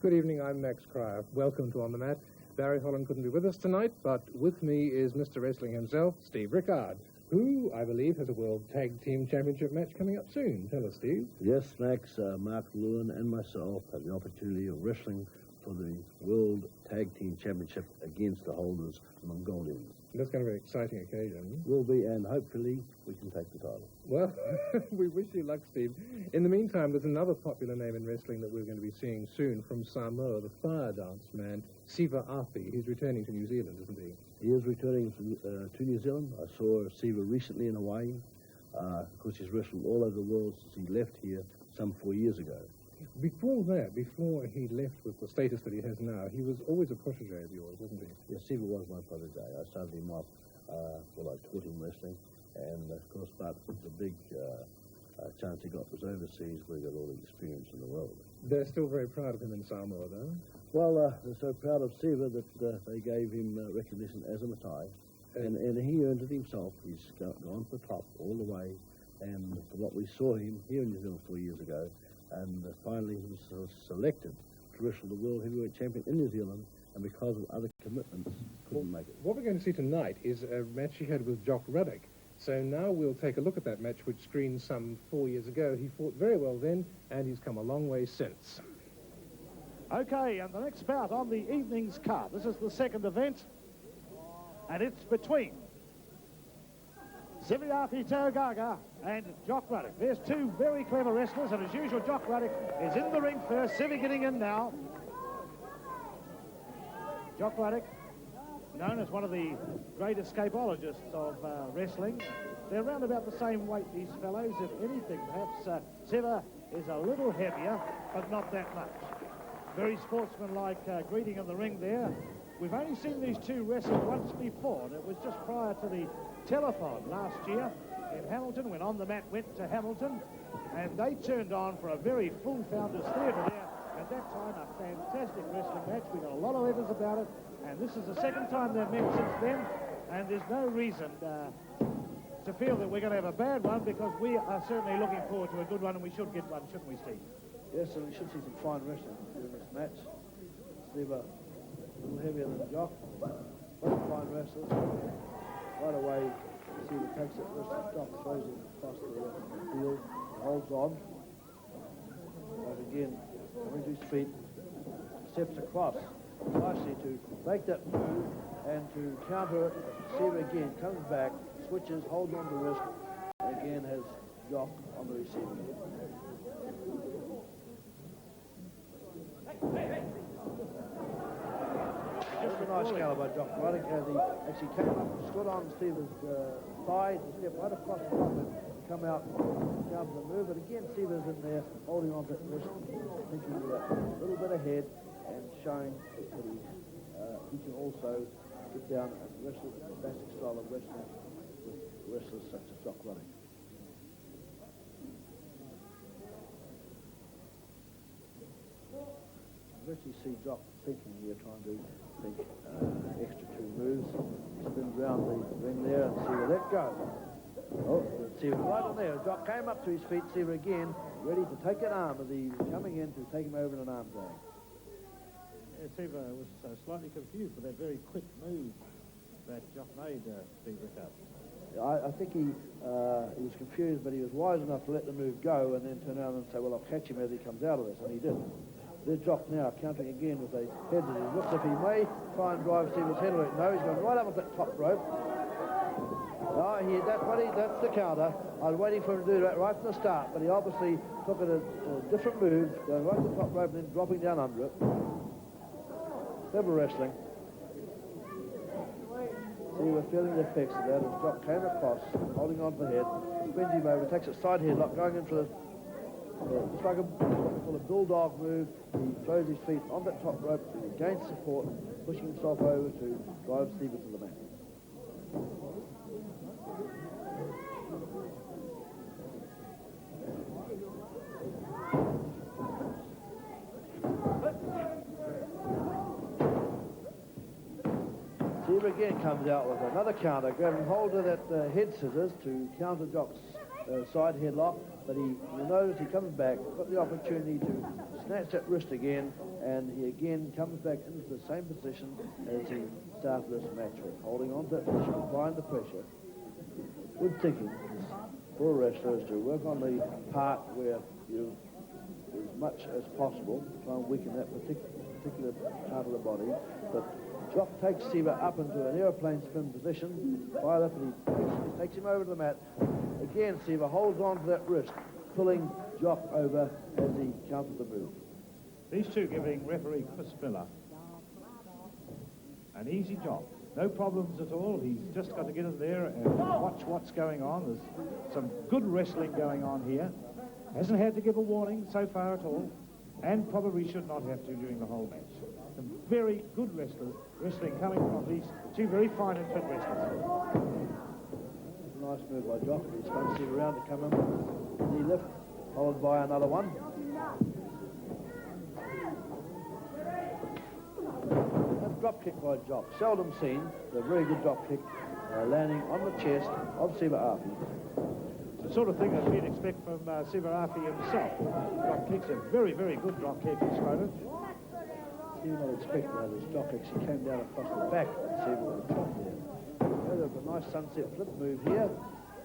Good evening, I'm Max Cryer. Welcome to On the Mat. Barry Holland couldn't be with us tonight, but with me is Mr. Wrestling himself, Steve Rickard, who, I believe, has a World Tag Team Championship match coming up soon. Tell us, Steve. Yes, Max, Mark Leuen and myself had the opportunity of wrestling for the World Tag Team Championship against the holders, the Mongolians. That's going to be an exciting occasion. Will be, and hopefully we can take the title. Well, we wish you luck, Steve. In the meantime, there's another popular name in wrestling that we're going to be seeing soon from Samoa, the fire dance man, Siva Arthy. He's returning to New Zealand, isn't he? He is returning to New Zealand. I saw Siva recently in Hawaii. Of course, he's wrestled all over the world since he left here some 4 years ago. Before that, before he left with the status that he has now, he was always a protege of yours, wasn't he? Yes, Siva was my protege. I started him off, I taught him wrestling, and of course, but the big chance he got was overseas, where he got all the experience in the world. They're still very proud of him in Samoa, though. Well, they're so proud of Siva that they gave him recognition as a Matai, and he earned it himself. He's gone for top all the way, and from what we saw him here in New Zealand 4 years ago, and finally he was selected to wrestle the World Heavyweight Champion in New Zealand, and because of other commitments, couldn't make it. What we're going to see tonight is a match he had with Jock. So now we'll take a look at that match, which screened some 4 years ago. He fought very well then, and he's come a long way since. Okay, and the next bout on the evening's card. This is the second event, and it's between Arthy and Jock. There's two very clever wrestlers, and as usual, Jock is in the ring first. Sivi getting in now. Jock, known as one of the great escapologists of wrestling. They're around about the same weight, these fellows. If anything, perhaps Siva is a little heavier, but not that much. Very sportsmanlike greeting in the ring there. We've only seen these two wrestle once before, and it was just prior to the telethon last year in Hamilton, when On the Mat went to Hamilton, and they turned on for a very full Founders Theatre there. At that time, a fantastic wrestling match. We got a lot of letters about it, and this is the second time they've met since then, and there's no reason to feel that we're going to have a bad one, because we are certainly looking forward to a good one, and we should get one, shouldn't we, Steve? Yes, and we should see some fine wrestling in this match. Siva a little heavier than Jock, both fine wrestlers. Right away, Siva takes it, Jock throws it across the field, holds on. But again, coming to his feet, steps across nicely to make that move and to counter it. Siva again comes back, switches, holds on the wrist, and again has Jock on the receiving end. Just a nice counter by Jock as he actually came up and stood on Siva's thigh to step right across the top and come out, counter the move. But again, Siva's in there holding on to that wrist, thinking with a little bit ahead and showing that he can also get down and wrestle the basic style of wrestling with wrestlers such as Jock running. You actually see Jock thinking here, trying to think extra two moves. Spins round the ring there and Siva let go. Oh, Siva right on there. Jock came up to his feet, Siva again, ready to take an arm as he was coming in to take him over in an arm drag. Yeah, Siva was slightly confused with that very quick move that Jock made, Steve Rickard. I think he was confused, but he was wise enough to let the move go and then turn around and say, well, I'll catch him as he comes out of this, and he did. There's Jock now countering again with a head that he looks if he may try and drive Siva's head away. No, he's gone right up with that top rope. That's the counter. I was waiting for him to do that right from the start, but he obviously took it a different move, going right to the top rope and then dropping down under it. Clever wrestling. Siva feeling the effects of that as Jock came across, holding on for head, spins him over, takes a side headlock, going in for the it's like what we call a bulldog move. He throws his feet on that top rope, and he gains support, pushing himself over to drive Siva to the mat. Siva again comes out with another counter, grabbing hold of that head scissors to counter Jock's side headlock, but you notice he comes back, got the opportunity to snatch that wrist again, and he again comes back into the same position as he started this match with, holding on to that pressure, applying the pressure. Good thinking for a wrestler is to work on the part where you, as much as possible, try and weaken that particular part of the body. But Jock takes Seaver up into an aeroplane spin position, fired up, and he takes him over to the mat. Again, Seaver holds on to that wrist, pulling Jock over as he counters the move. These two giving referee Chris Miller an easy job. No problems at all. He's just got to get in there and watch what's going on. There's some good wrestling going on here. Hasn't had to give a warning so far at all, and probably should not have to during the whole match. Some very good wrestling coming from these two very fine and fit wrestlers. Nice move by Jock. He spun Seaver around to come in. Knee lift, followed by another one. Drop kick by Jock, seldom seen. A very good drop kick, landing on the chest of Seaver Arthy. The sort of thing that we'd expect from Seaver Arthy himself. Drop kicks, a very, very good drop kick, he's quoted. He did not expect that his drop kicks. He came down across the back and Seaver was dropped there. There's a nice sunset flip move here.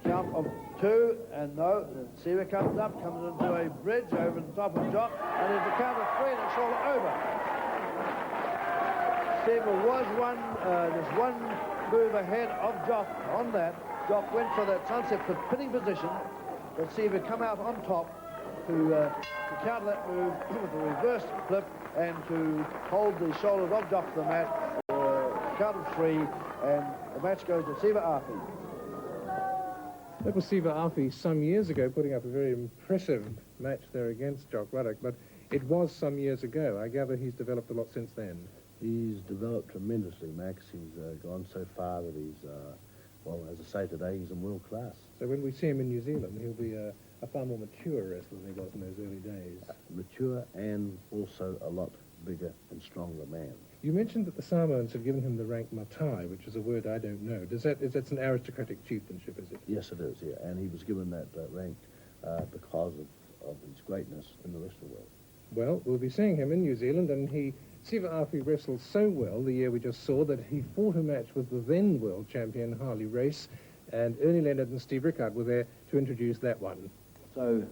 Count of two, and no, Seaver comes up, comes into a bridge over the top of Jock, and there's a count of three, and it's all over. Seaver was just one move ahead of Jock on that. Jock went for that sunset flip pinning position, but Seaver come out on top to counter that move with a reverse flip and to hold the shoulders of Jock to the mat for a count of three, and the match goes to Seaver Arthy. That was Seaver Arthy some years ago, putting up a very impressive match there against Jock Ruddock, but it was some years ago. I gather he's developed a lot since then. He's developed tremendously, Max. He's gone so far that he's, well, as I say today, he's in world class. So when we see him in New Zealand, he'll be a far more mature wrestler than he was in those early days. Mature and also a lot bigger and stronger man. You mentioned that the Samoans had given him the rank Matai, which is a word I don't know. That's an aristocratic chieftainship, is it? Yes, it is, yeah. And he was given that rank because of his greatness in the rest of the world. Well, we'll be seeing him in New Zealand, and Seaver Arthy wrestled so well the year we just saw that he fought a match with the then world champion Harley Race, and Ernie Leonard and Steve Rickard were there to introduce that one. So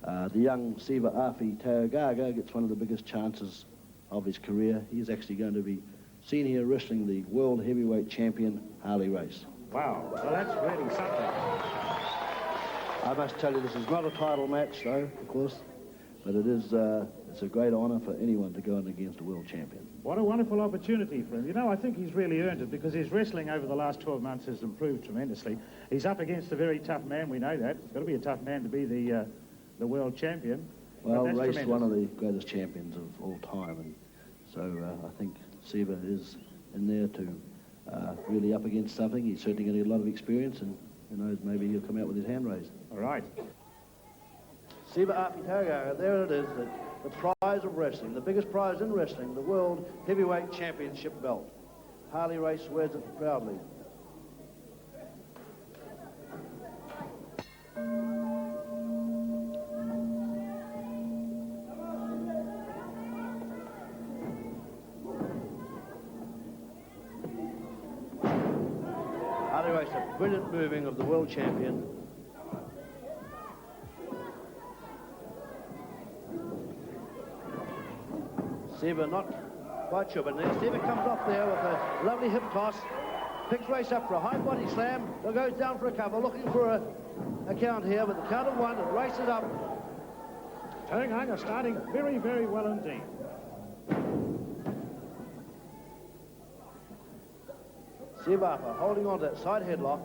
the young Seaver Arthy Tauranga gets one of the biggest chances of his career. He's actually going to be seen here wrestling the world heavyweight champion Harley Race. Wow, well that's really something. I must tell you, this is not a title match though, of course, but it is it's a great honour for anyone to go in against a world champion. What a wonderful opportunity for him. You know, I think he's really earned it because his wrestling over the last 12 months has improved tremendously. He's up against a very tough man, we know that. It's got to be a tough man to be the world champion. Well, Race is one of the greatest champions of all time, and so I think Seaver is in there to really up against something. He's certainly going to get a lot of experience, and who knows, maybe he'll come out with his hand raised. All right. Seaver Arthy Tauranga, there it is, the prize of wrestling, the biggest prize in wrestling, the World Heavyweight Championship belt. Harley Race wears it proudly. Harley Race, a brilliant moving of the world champion. Seaver not quite sure, but Seaver comes off there with a lovely hip toss, picks Race up for a high body slam, goes down for a cover, looking for a count here, but the count of one, and Race is up. Tauranga starting very, very well indeed. Seaver holding on to that side headlock.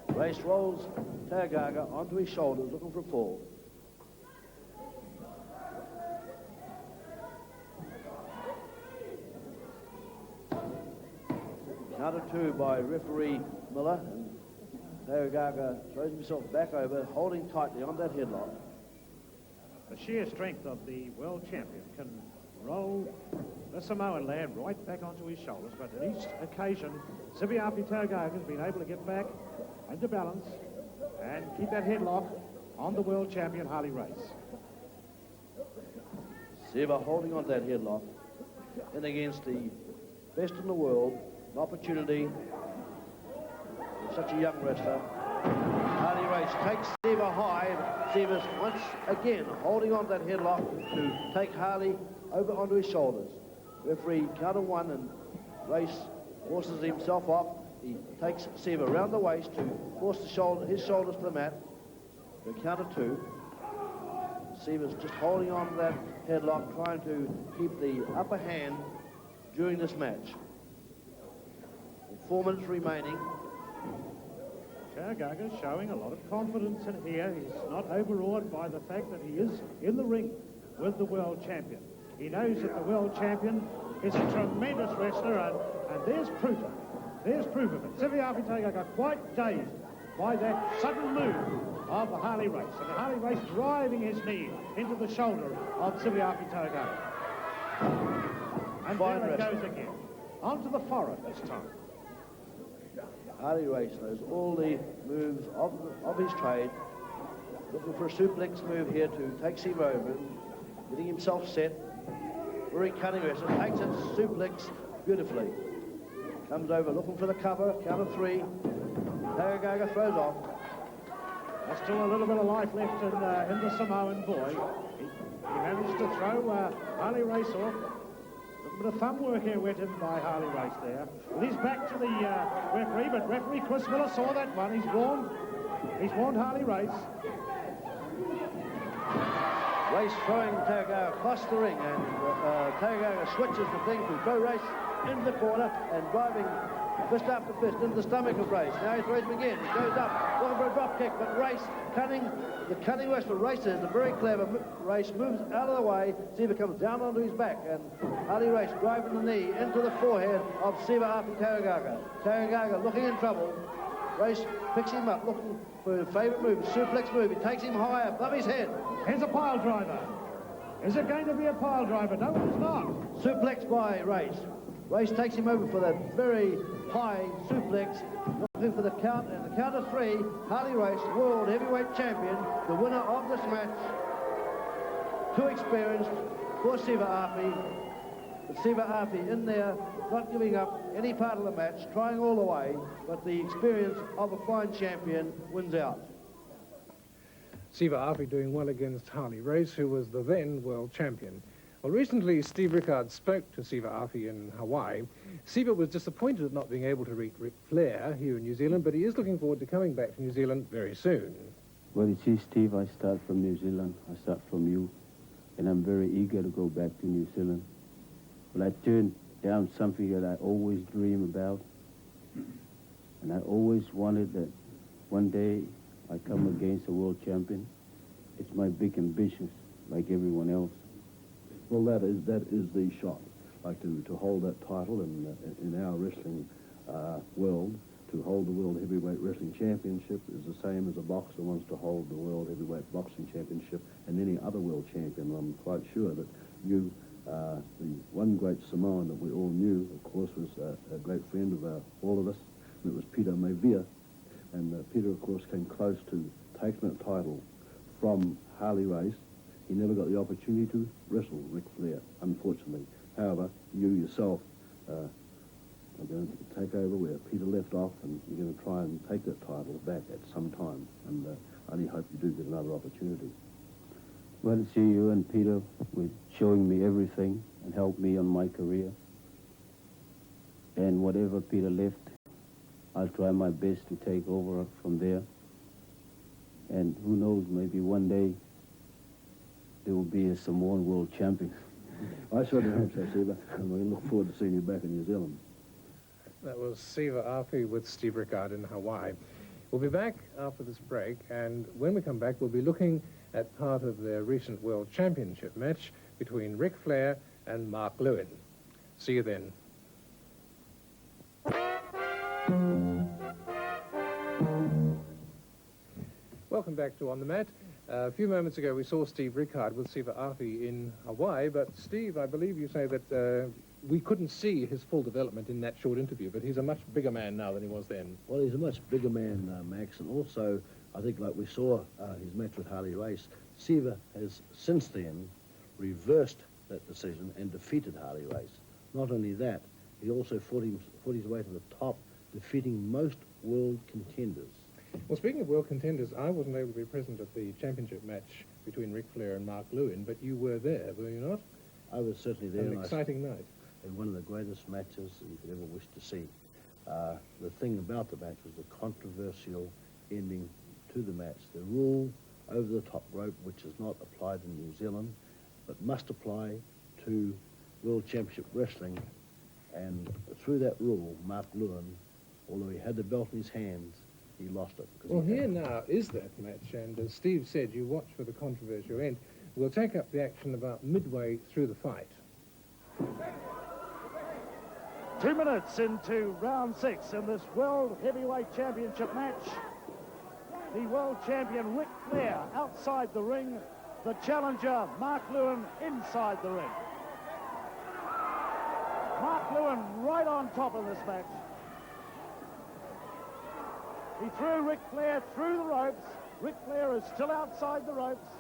Race rolls Tauranga onto his shoulders, looking for a fall. Count of two by referee Miller, and Tauranga throws himself back over, holding tightly on that headlock. The sheer strength of the world champion can roll the Samoan lad right back onto his shoulders, but on each occasion, Arthy has been able to get back into balance and keep that headlock on the world champion Harley Race. Siva holding on to that headlock, and against the best in the world, an opportunity for such a young wrestler. Harley Race takes Siva high. Siva's once again holding on to that headlock to take Harley over onto his shoulders. Referee counted one, and Race forces himself off. He takes Siva around the waist to force his shoulders to the mat. The count of two. Siva's just holding on to that headlock, trying to keep the upper hand during this match. 4 minutes remaining. Taragaga showing a lot of confidence in here. He's not overawed by the fact that he is in the ring with the world champion. He knows that the world champion is a tremendous wrestler, and there's proof of it. There's proof of it. Arthy got quite dazed by that sudden move of the Harley Race, and the Harley Race driving his knee into the shoulder of Arthy. And there it goes again. Onto the forehead this time. Harley Race knows all the moves of his trade. Looking for a suplex move here to take Siva over. Getting himself set. Very cunning wrestler. Takes it, suplex beautifully. Comes over looking for the cover. Count of three. Taragaga throws off. There's still a little bit of life left in the Samoan boy. He managed to throw Harley Race off. A bit of thumb work here went in by Harley Race there. Well, he's back to the referee, but referee Chris Miller saw that one. He's warned Harley Race. Race throwing Taragaga across the ring, and Taragaga switches the thing to throw Race into the corner and driving fist after fist into the stomach of Race. Now he's racing again. He goes up, looking for a drop kick, but Race, the cunning wrestler Race is a very clever Race, moves out of the way. Siva comes down onto his back, and Harley Race driving the knee into the forehead of Arthy Taragaga. Taragaga looking in trouble. Race picks him up, looking for a favourite move, a suplex move. He takes him high above his head. Here's a pile driver. Is it going to be a pile driver? No, it's not. Suplex by Race. Race takes him over for that very high suplex, looking for the count, and the count of three. Harley Race, world heavyweight champion, the winner of this match. Too experienced for Arthy. But Arthy in there, not giving up any part of the match, trying all the way, but the experience of a fine champion wins out. Arthy doing well against Harley Race, who was the then world champion. Well, recently, Steve Rickard spoke to Arthy in Hawaii. Siva was disappointed at not being able to meet Ric Flair here in New Zealand, but he is looking forward to coming back to New Zealand very soon. Well, you see, Steve, I start from New Zealand. I start from you, and I'm very eager to go back to New Zealand. But I turned down something that I always dream about, and I always wanted that one day I come against a world champion. It's my big ambition, like everyone else. Well, that is the shot. Like to hold that title in our wrestling world, to hold the World Heavyweight Wrestling Championship is the same as a boxer wants to hold the World Heavyweight Boxing Championship and any other world champion. I'm quite sure that you, the one great Samoan that we all knew, of course, was a great friend of all of us, and it was Peter Maivia. And Peter, of course, came close to taking that title from Harley Race. He never got the opportunity to wrestle Ric Flair, unfortunately. However, you yourself are going to take over where Peter left off, and you're going to try and take that title back at some time. And I only hope you do get another opportunity. Well, see, you and Peter were showing me everything and helped me on my career. And whatever Peter left, I'll try my best to take over from there. And who knows, maybe one day there will be a Samoan world champion. I certainly hope so, Siva, and we look forward to seeing you back in New Zealand. That was Arthy with Steve Rickard in Hawaii. We'll be back after this break, and when we come back, we'll be looking at part of their recent World Championship match between Ric Flair and Mark Leuen. See you then. Welcome back to On the Mat. A few moments ago, we saw Steve Rickard with Siva Arthy in Hawaii, but Steve, I believe you say that we couldn't see his full development in that short interview, but he's a much bigger man now than he was then. Well, he's a much bigger man, Max, and also, I think, like we saw his match with Harley Race, Siva has since then reversed that decision and defeated Harley Race. Not only that, he also fought his way to the top, defeating most world contenders. Well, speaking of world contenders, I wasn't able to be present at the championship match between Ric Flair and Mark Leuen, but you were there, were you not? I was certainly there. An exciting night. And one of the greatest matches that you could ever wish to see. The thing about the match was the controversial ending to the match. The rule over the top rope, which is not applied in New Zealand, but must apply to World Championship Wrestling. And through that rule, Mark Leuen, although he had the belt in his hands, he lost it. Well, here now is that match, and as Steve said, you watch for the controversial end. We'll take up the action about midway through the fight. 2 minutes into round 6 in this World Heavyweight Championship match. The world champion Ric Flair outside the ring, the challenger Mark Leuen inside the ring. Mark Leuen right on top of this match. He threw Ric Flair through the ropes. Ric Flair is still outside the ropes.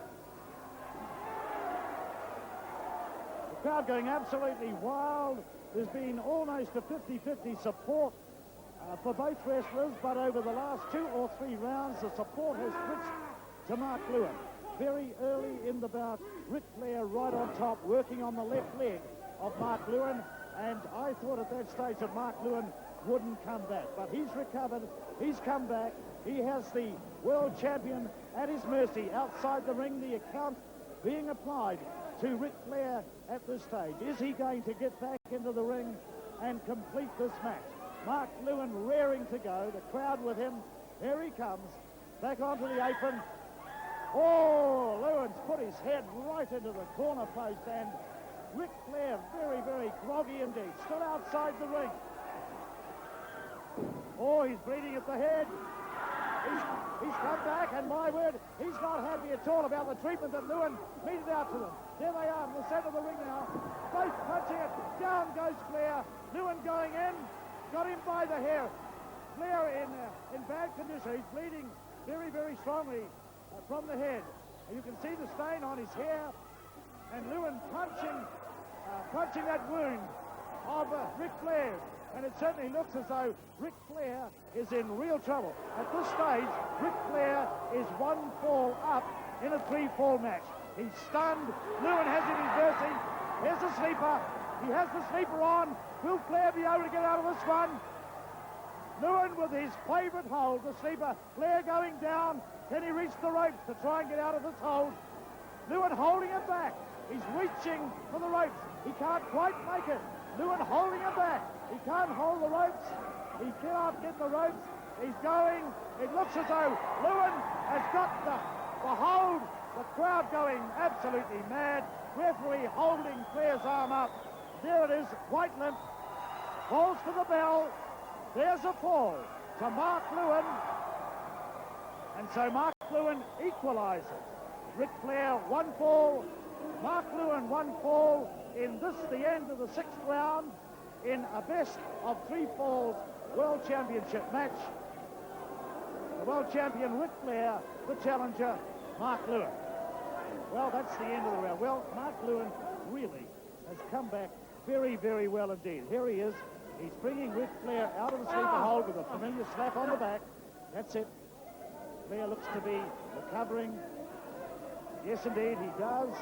The crowd going absolutely wild. There's been almost a 50-50 support for both wrestlers, but over the last 2 or 3 rounds, the support has switched to Mark Leuen. Very early in the bout, Ric Flair right on top, working on the left leg of Mark Leuen, and I thought at that stage that Mark Leuen wouldn't come back, but he's recovered, he's come back, he has the world champion at his mercy outside the ring, the account being applied to Ric Flair at this stage. Is he going to get back into the ring and complete this match? Mark Leuen raring to go, the crowd with him, there he comes, back onto the apron. Oh, Leuen's put his head right into the corner post, and Ric Flair very, very groggy indeed, still outside the ring. Oh, he's bleeding at the head. He's come back, and my word, he's not happy at all about the treatment that Leuen meted out to them. There they are in the center of the ring now, both punching it. Down goes Flair. Leuen going in, got him by the hair. Flair in bad condition. He's bleeding very, very strongly from the head. You can see the stain on his hair, and Leuen punching that wound of Ric Flair. And it certainly looks as though Ric Flair is in real trouble. At this stage, Ric Flair is 1 fall up in a 3-fall match. He's stunned. Leuen has it in mercy. Here's the sleeper. He has the sleeper on. Will Flair be able to get out of this one? Leuen with his favourite hold, the sleeper. Flair going down. Can he reach the ropes to try and get out of this hold? Leuen holding him back. He's reaching for the ropes. He can't quite make it. Leuen holding him back. He can't hold the ropes. He cannot get the ropes. He's going. It looks as though Leuen has got the hold. The crowd going absolutely mad. Referee holding Flair's arm up. There it is, white limp. Falls for the bell. There's a fall to Mark Leuen. And so Mark Leuen equalises. Ric Flair 1 fall. Mark Leuen 1 fall in this, the end of the 6th round, in a best of 3 falls World Championship match. The world champion Ric Flair, the challenger Mark Leuen. Well, that's the end of the round. Well, Mark Leuen really has come back very, very well indeed. Here he is. He's bringing Ric Flair out of the sleeper hold with a familiar slap on the back. That's it. Flair looks to be recovering. Yes, indeed, he does.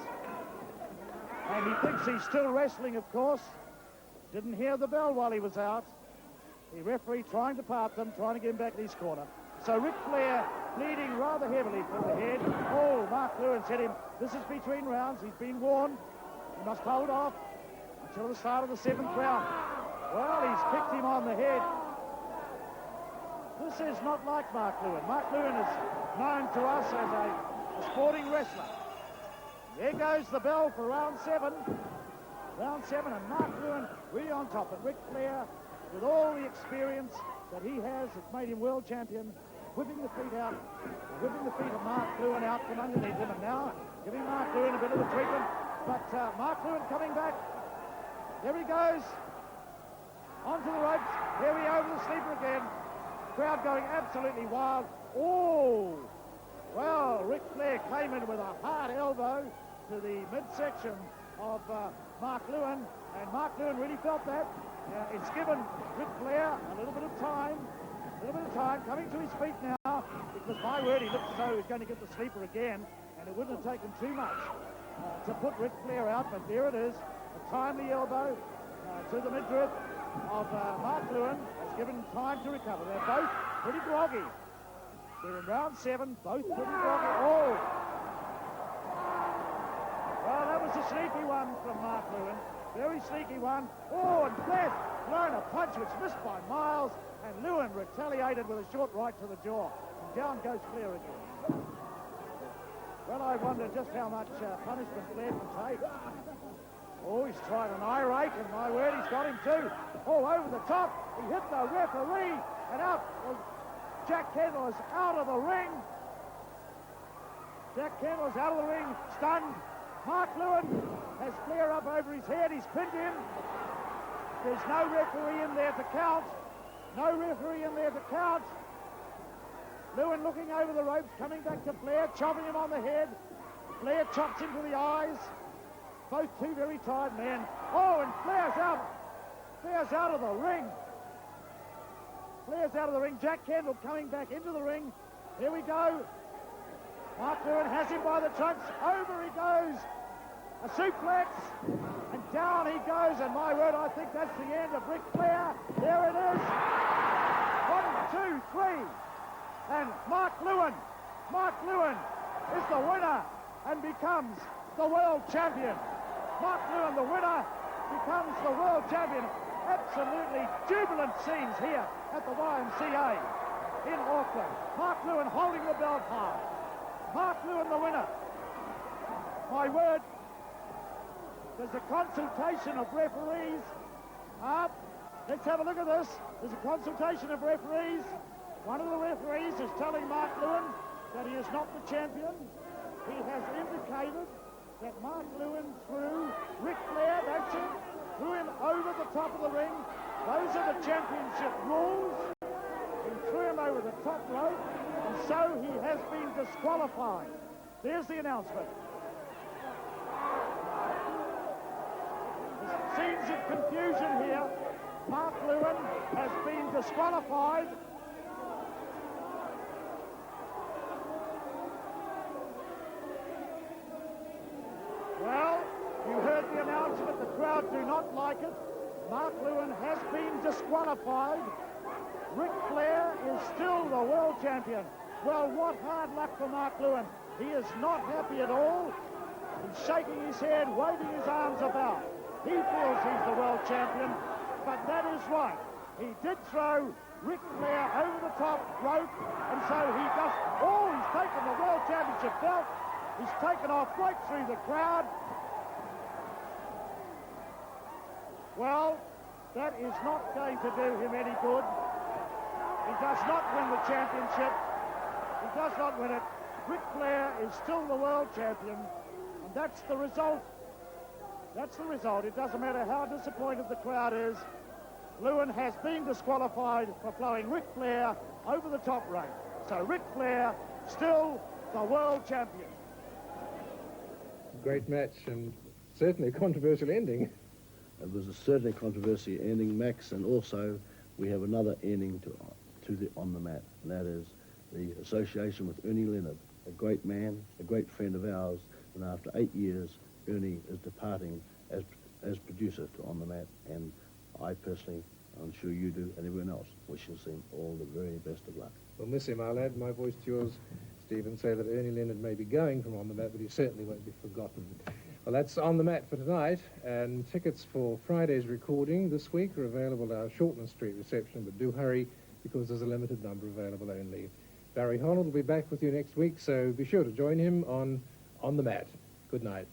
And he thinks he's still wrestling, of course. Didn't hear the bell while he was out. The referee trying to part them, trying to get him back in his corner. So Ric Flair bleeding rather heavily from the head. Oh, Mark Leuen's hit him. This is between rounds. He's been warned. He must hold off until the start of the 7th round. Well, he's kicked him on the head. This is not like Mark Leuen. Mark Leuen is known to us as a sporting wrestler. There goes the bell for round 7. Round 7, and Mark Leuen really on top. And Ric Flair, with all the experience that he has made him world champion, whipping the feet out, whipping the feet of Mark Leuen out from underneath him, and now giving Mark Leuen a bit of a treatment. But Mark Leuen coming back. There he goes. Onto the ropes. Here we over the sleeper again. Crowd going absolutely wild. Oh! Well, Ric Flair came in with a hard elbow to the midsection of Mark Leuen, and Mark Leuen really felt that. It's given Ric Flair a little bit of time coming to his feet now, because my word, he looked as though he was going to get the sleeper again, and it wouldn't have taken too much to put Ric Flair out, but there it is, a timely elbow to the midriff of Mark Leuen has given him time to recover. They're both pretty groggy. They're in round 7, both pretty groggy. Oh! Well, that was a sneaky one from Mark Leuen. Very sneaky one. Oh, and Flair thrown a punch which missed by miles, and Leuen retaliated with a short right to the jaw. And down goes Flair again. Well, I wonder just how much punishment Flair can take. Oh, he's tried an eye rake, and my word, he's got him too. Oh, over the top. He hit the referee, and out was Jack Kendall is out of the ring. Jack Kendall is out of the ring, stunned. Mark Leuen has Flair up over his head. He's pinned him. There's no referee in there to count. No referee in there to count. Leuen looking over the ropes, coming back to Flair, chopping him on the head. Flair chops him to the eyes. Both two very tired men. Oh, and Flair's out. Flair's out of the ring. Flair's out of the ring. Jack Kendall coming back into the ring. Here we go. Mark Leuen has him by the trunks. Over he goes. A suplex. And down he goes. And my word, I think that's the end of Ric Flair. There it is. 1, 2, 3. And Mark Leuen is the winner and becomes the world champion. Mark Leuen, the winner, becomes the world champion. Absolutely jubilant scenes here at the YMCA in Auckland. Mark Leuen holding the belt high. Mark Leuen, the winner. My word, there's a consultation of referees. Let's have a look at this. There's a consultation of referees. One of the referees is telling Mark Leuen that he is not the champion. He has indicated that Mark Leuen threw Ric Flair, that's it, threw him over the top of the ring. Those are the championship rules. He threw him over the top rope, and so he has been disqualified. There's the announcement. Scenes of confusion here. Mark Leuen has been disqualified. Well, you heard the announcement. The crowd do not like it. Mark Leuen has been disqualified. Ric Flair is still the world champion. Well, what hard luck for Mark Leuen. He is not happy at all. He's shaking his head, waving his arms about. He feels he's the world champion, but that is right. He did throw Ric Flair over the top rope, and so he just, he's taken the world championship belt. He's taken off right through the crowd. Well, that is not going to do him any good. He does not win the championship. He does not win it. Ric Flair is still the world champion, and that's the result. That's the result. It doesn't matter how disappointed the crowd is. Leuen has been disqualified for throwing Ric Flair over the top rope. So Ric Flair still the world champion. Great match and certainly a controversial ending. It was certainly a controversy ending, Max, and also we have another ending to the on the mat, and that is the association with Ernie Leonard, a great man, a great friend of ours, and after 8 years, Ernie is departing as producer to On the Mat, and I personally, I'm sure you do, and everyone else, wishes him all the very best of luck. We'll miss him. I'll add my voice to yours, Stephen, say that Ernie Leonard may be going from On the Mat, but he certainly won't be forgotten. Well, that's On the Mat for tonight, and tickets for Friday's recording this week are available at our Shortland Street reception, but do hurry because there's a limited number available only. Barry Holland will be back with you next week, so be sure to join him on the Mat. Good night.